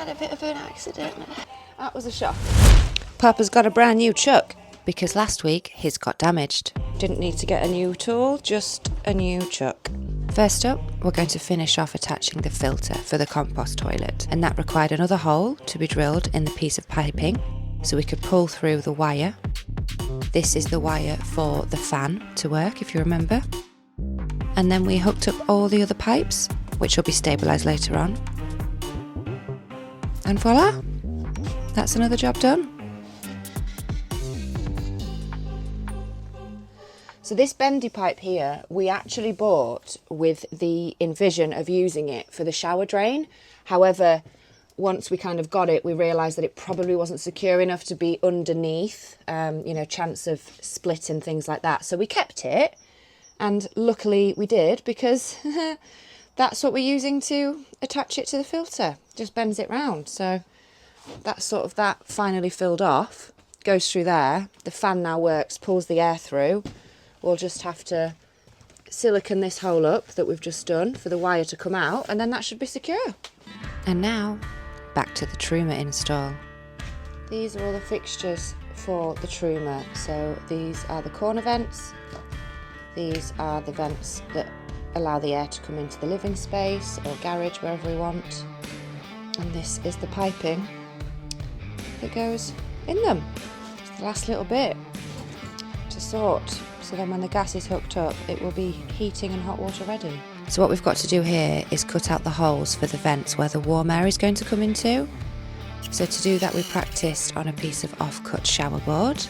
had a bit of an accident. That was a shock. Papa's got a brand new chuck because last week his got damaged. Didn't need to get a new tool, just a new chuck. First up, we're going to finish off attaching the filter for the compost toilet, and that required another hole to be drilled in the piece of piping so we could pull through the wire. This is the wire for the fan to work, if you remember. And then we hooked up all the other pipes, which will be stabilised later on. And voila, that's another job done. So this bendy pipe here, we actually bought with the envision of using it for the shower drain. However, once we kind of got it, we realised that it probably wasn't secure enough to be underneath, chance of split and things like that. So we kept it, and luckily we did, because that's what we're using to attach it to the filter. Just bends it round. So that's sort of that finally filled off, goes through there. The fan now works, pulls the air through. We'll just have to silicone this hole up that we've just done for the wire to come out, and then that should be secure. And now, back to the truma install. These are all the fixtures for the truma. So these are the corner vents. These are the vents that allow the air to come into the living space or garage, wherever we want. And this is the piping that goes in them. It's the last little bit to sort. So then when the gas is hooked up, it will be heating and hot water ready. So what we've got to do here is cut out the holes for the vents where the warm air is going to come into. So to do that, we practiced on a piece of off-cut shower board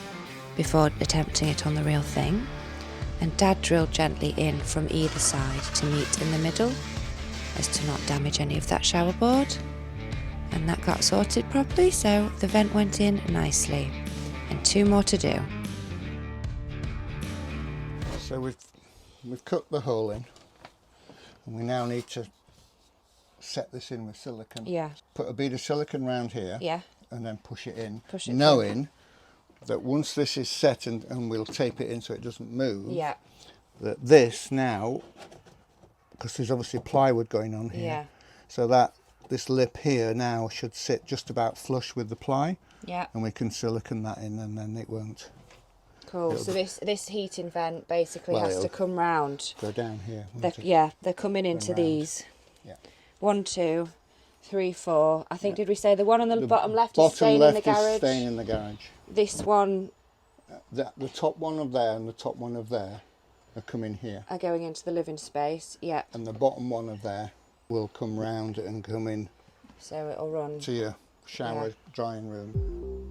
before attempting it on the real thing. And Dad drilled gently in from either side to meet in the middle, as to not damage any of that shower board. And that got sorted properly, so the vent went in nicely. And 2 more to do. So we've cut the hole in, and we now need to set this in with silicone. Yeah. Put a bead of silicone round here. Yeah. And then push it in. Push it knowing that once this is set, and we'll tape it in so it doesn't move. Yeah. That this now, because there's obviously plywood going on here. Yeah. So that this lip here now should sit just about flush with the ply. Yeah. And we can silicone that in, and then it won't. Cool. So this heating vent basically has to come round. Go down here. They're coming into these. Yeah. 1, 2, 3, 4. I think, did we say the one on the bottom left is staying in the garage? Is staying in the garage. This one... The top one of there and the top one of there are coming here. Are going into the living space, yeah. And the bottom one of there will come round and come in. So it'll run to your shower drying room.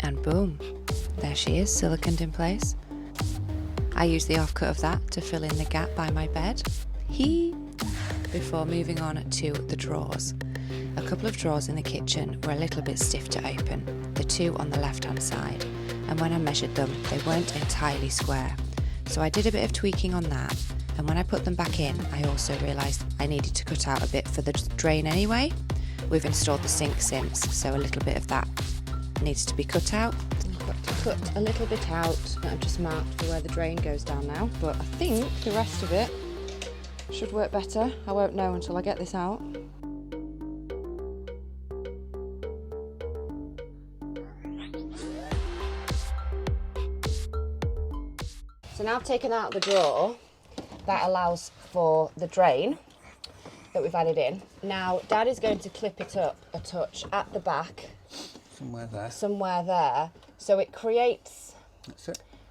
And boom, there she is, siliconed in place. I use the offcut of that to fill in the gap by my bed. Before moving on to the drawers. A couple of drawers in the kitchen were a little bit stiff to open, the 2 on the left hand side, and when I measured them, they weren't entirely square. So I did a bit of tweaking on that, and when I put them back in, I also realised I needed to cut out a bit for the drain anyway. We've installed the sink since, so a little bit of that needs to be cut out. I've got to cut a little bit out that I've just marked for where the drain goes down now, but I think the rest of it should work better. I won't know until I get this out. So now I've taken out the drawer that allows for the drain that we've added in. Now Dad is going to clip it up a touch at the back. Somewhere there. So it creates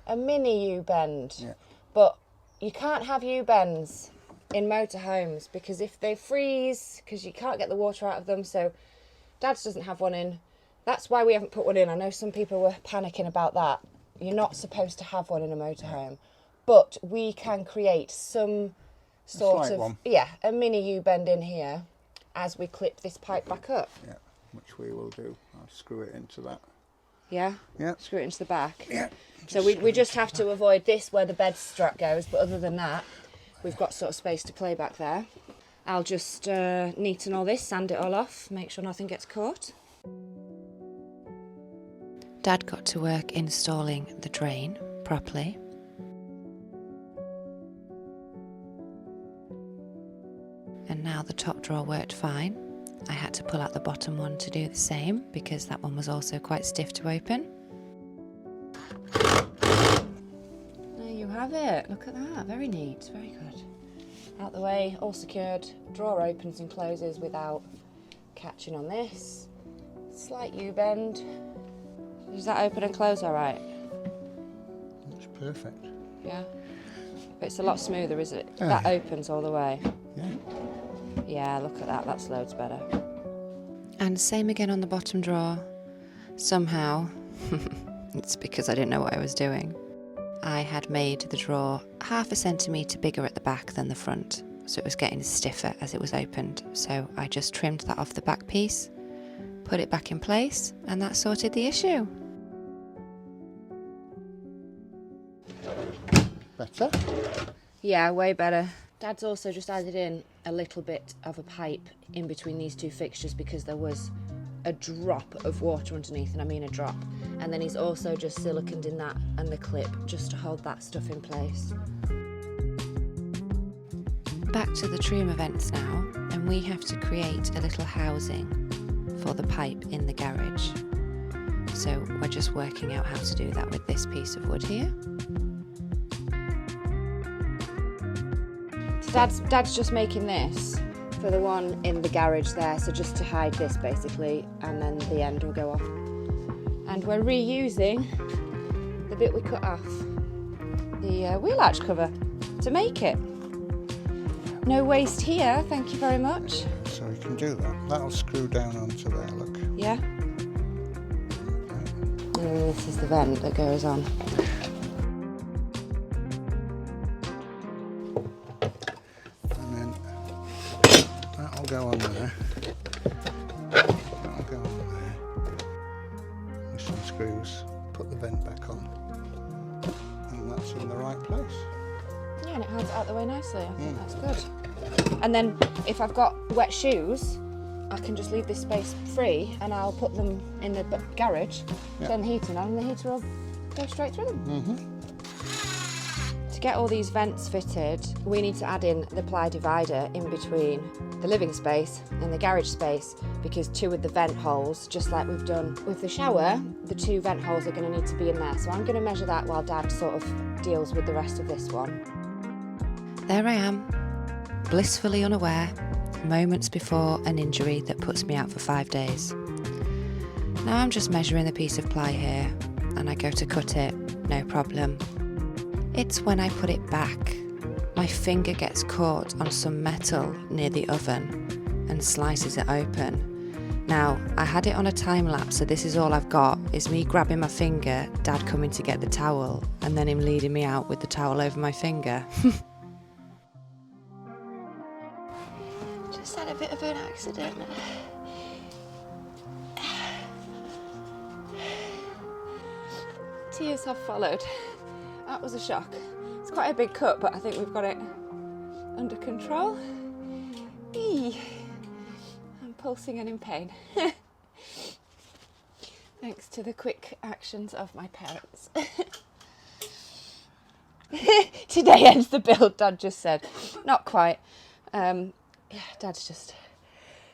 a mini U-bend. Yeah. But you can't have U-bends in motorhomes because if they freeze, because you can't get the water out of them, so Dad's doesn't have one in. That's why we haven't put one in. I know some people were panicking about that. You're not supposed to have one in a motorhome. But we can create some sort of, a mini U-bend in here as we clip this pipe back up. Yeah, which we will do. I'll screw it into that. Yeah? Yeah. Screw it into the back. Yeah. So we just have to avoid this where the bed strap goes, but other than that, we've got sort of space to play back there. I'll just neaten all this, sand it all off, make sure nothing gets caught. Dad got to work installing the drain, properly. And now the top drawer worked fine. I had to pull out the bottom one to do the same because that one was also quite stiff to open. There you have it. Look at that. Very neat. Very good. Out the way, all secured. Drawer opens and closes without catching on this. Slight U-bend. Does that open and close all right? Looks perfect. Yeah. But it's a lot smoother, isn't it? Oh, That yeah. opens all the way. Yeah. Yeah, look at that. That's loads better. And same again on the bottom drawer. Somehow, it's because I didn't know what I was doing, I had made the drawer 0.5 centimetre bigger at the back than the front, so it was getting stiffer as it was opened. So I just trimmed that off the back piece, put it back in place, and that sorted the issue. Better? Yeah, way better. Dad's also just added in a little bit of a pipe in between these two fixtures because there was a drop of water underneath, and I mean a drop. And then he's also just siliconed in that and the clip just to hold that stuff in place. Back to the truma vents now, and we have to create a little housing for the pipe in the garage. So we're just working out how to do that with this piece of wood here. So Dad's just making this for the one in the garage there, so just to hide this basically, and then the end will go off. And we're reusing the bit we cut off the wheel arch cover to make it. No waste here, thank you very much. So you can do that. That'll screw down onto there, look. Yeah. And this is the vent that goes on. And then that'll go on there. That'll go on there. With some screws, put the vent back on. And that's in the right place. Yeah, and it hides it out the way nicely. I think that's good. And then if I've got wet shoes, I can just leave this space free and I'll put them in the garage, turn the heating on, and the heater will go straight through them. To get all these vents fitted, we need to add in the ply divider in between the living space and the garage space, because two of the vent holes, just like we've done with the shower, the two vent holes are going to need to be in there. So I'm going to measure that while Dad sort of deals with the rest of this one. There I am, blissfully unaware, moments before an injury that puts me out for 5 days. Now I'm just measuring the piece of ply here, and I go to cut it, no problem. It's when I put it back, my finger gets caught on some metal near the oven and slices it open. Now, I had it on a time lapse, so this is all I've got, is me grabbing my finger, Dad coming to get the towel, and then him leading me out with the towel over my finger. Just had a bit of an accident. Tears have followed. That was a shock. It's quite a big cut, but I think we've got it under control. Eee. I'm pulsing and in pain. Thanks to the quick actions of my parents. Today ends the build, Dad just said. Not quite. Yeah, Dad's just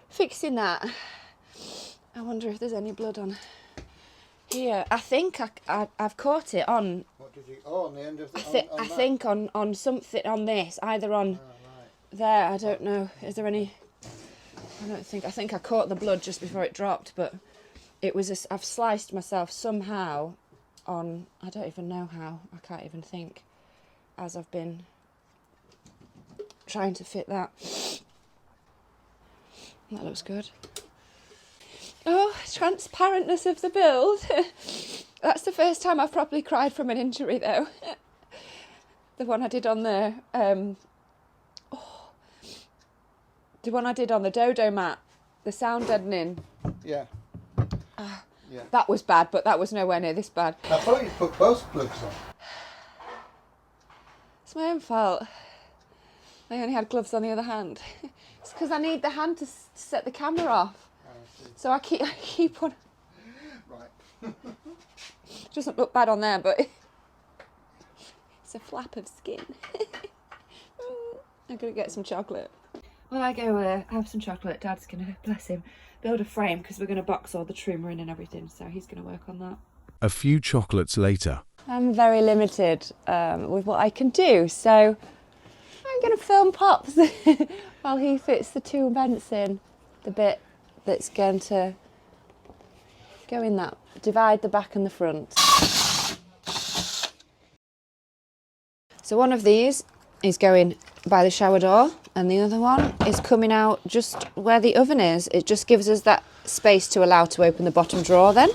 fixing that. I wonder if there's any blood on here. I think I've caught it on. What did you? Oh, on the end of the. I think on something on this, either on there. I don't know. Is there any? I think I caught the blood just before it dropped, but it was. I've sliced myself somehow on. I don't even know how. I can't even think. As I've been trying to fit that. That looks good. Oh, transparentness of the build. That's the first time I've properly cried from an injury, though. The one I did on the one I did on the dodo mat, the sound deadening. Yeah. Yeah. That was bad, but that was nowhere near this bad. I thought you put both plugs on. It's my own fault. I only had gloves on the other hand. It's because I need the hand to set the camera off. So I keep on. Right. Doesn't look bad on there, but It's a flap of skin. I'm going to get some chocolate. Well, I go have some chocolate. Dad's going to, bless him, build a frame because we're going to box all the truma in and everything. So he's going to work on that. A few chocolates later. I'm very limited with what I can do, so I'm going to film Pops while he fits the 2 vents in, the bit that's going to go in that, divide the back and the front. So one of these is going by the shower door and the other one is coming out just where the oven is. It just gives us that space to allow to open the bottom drawer then.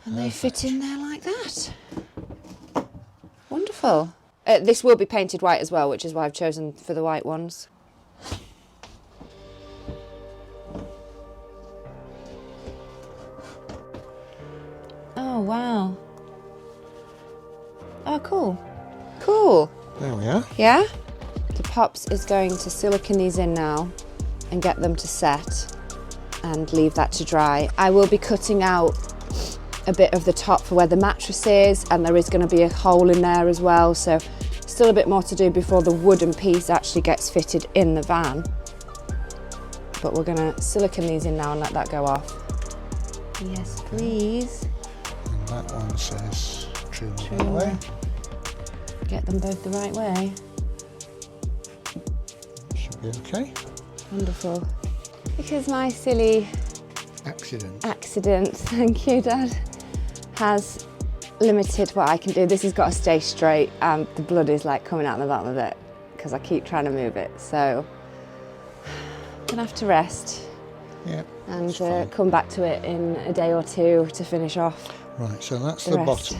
And they fit in there like that. Wonderful. This will be painted white as well, which is why I've chosen for the white ones. Oh, wow. Oh, cool. Cool. There we are. Yeah? The Pops is going to silicone these in now and get them to set and leave that to dry. I will be cutting out a bit of the top for where the mattress is, and there is going to be a hole in there as well, so still a bit more to do before the wooden piece actually gets fitted in the van. But we're going to silicone these in now and let that go off. Yes, please. And that one says truma that way. Get them both the right way. Should be okay. Wonderful. Because my silly accident, thank you, Dad, has limited what I can do. This has got to stay straight and the blood is like coming out the bottom of it because I keep trying to move it. So I'm gonna have to rest and come back to it in a day or two to finish off. Right, so that's the bottom.